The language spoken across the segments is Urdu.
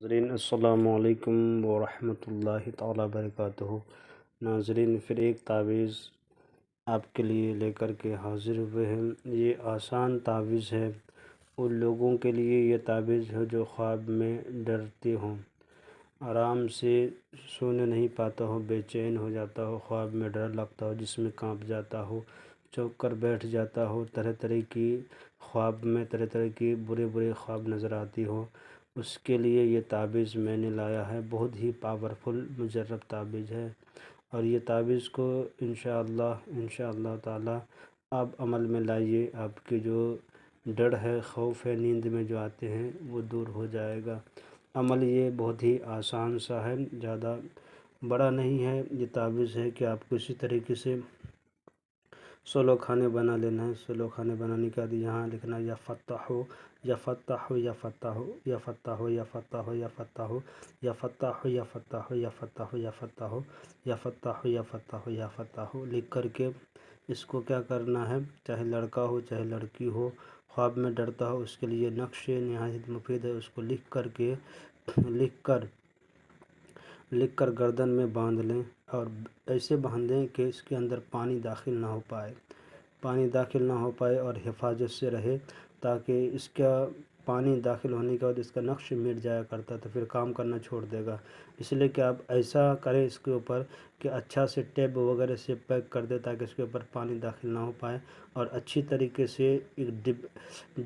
ناظرین السلام علیکم ورحمۃ اللہ تعالیٰ وبرکاتہ۔ ناظرین، پھر ایک تعویذ آپ کے لیے لے کر کے حاضر ہوئے ہیں۔ یہ آسان تعویذ ہے ان لوگوں کے لیے، یہ تعویذ ہے جو خواب میں ڈرتے ہوں، آرام سے سونے نہیں پاتا ہو، بے چین ہو جاتا ہو، خواب میں ڈر لگتا ہو، جس میں کانپ جاتا ہو، چوک کر بیٹھ جاتا ہو، طرح طرح کی خواب میں طرح طرح کی برے خواب نظر آتی ہو، اس کے لیے یہ تعویذ میں نے لایا ہے۔ بہت ہی پاورفل مجرب تعویذ ہے، اور یہ تعویذ کو انشاءاللہ تعالی آپ عمل میں لائیے، آپ کے جو ڈر ہے، خوف ہے، نیند میں جو آتے ہیں، وہ دور ہو جائے گا۔ عمل یہ بہت ہی آسان سا ہے، زیادہ بڑا نہیں ہے۔ یہ تعویذ ہے کہ آپ کو اسی طریقے سے 16 کھانے بنا لینا ہے۔ 16 کھانے بنانے کے بعد یہاں لکھنا ہے یا فتح ہو یا فتح ہو یا فتح ہو یا فتح ہو یا فتح ہو یا فتح ہو یا فتح ہو یا فتح ہو یا فتح ہو یا فتح ہو یا فتح ہو یا فتح ہو یا فتح ہو لکھ کر کے اس کو کیا کرنا ہے، چاہے لڑکا ہو چاہے لڑکی ہو، خواب میں ڈرتا ہو، اس کے لیے نقش نہایت مفید ہے۔ اس کو لکھ کر گردن میں باندھ لیں، اور ایسے باندھیں کہ اس کے اندر پانی داخل نہ ہو پائے اور حفاظت سے رہے، تاکہ اس کا پانی داخل ہونے کے بعد اس کا نقش مٹ جایا کرتا تو پھر کام کرنا چھوڑ دے گا۔ اس لیے کہ آپ ایسا کریں اس کے اوپر کہ اچھا سے ٹیپ وغیرہ سے پیک کر دے، تاکہ اس کے اوپر پانی داخل نہ ہو پائے، اور اچھی طریقے سے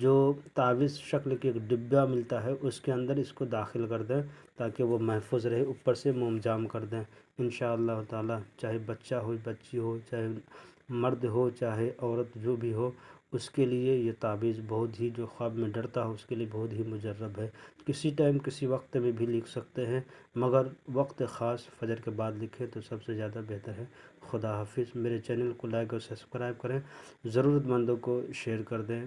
جو تعویذ شکل کے ایک ڈبہ ملتا ہے، اس کے اندر اس کو داخل کر دیں، تاکہ وہ محفوظ رہے۔ اوپر سے موم جام کر دیں انشاءاللہ تعالی، چاہے بچہ ہو بچی ہو، چاہے مرد ہو چاہے عورت، جو بھی ہو، اس کے لیے یہ تعویذ بہت ہی، جو خواب میں ڈرتا ہو اس کے لیے بہت ہی مجرب ہے۔ کسی ٹائم کسی وقت میں بھی لکھ سکتے ہیں، مگر وقت خاص فجر کے بعد لکھیں تو سب سے زیادہ بہتر ہے۔ خدا حافظ۔ میرے چینل کو لائک اور سبسکرائب کریں، ضرورت مندوں کو شیئر کر دیں۔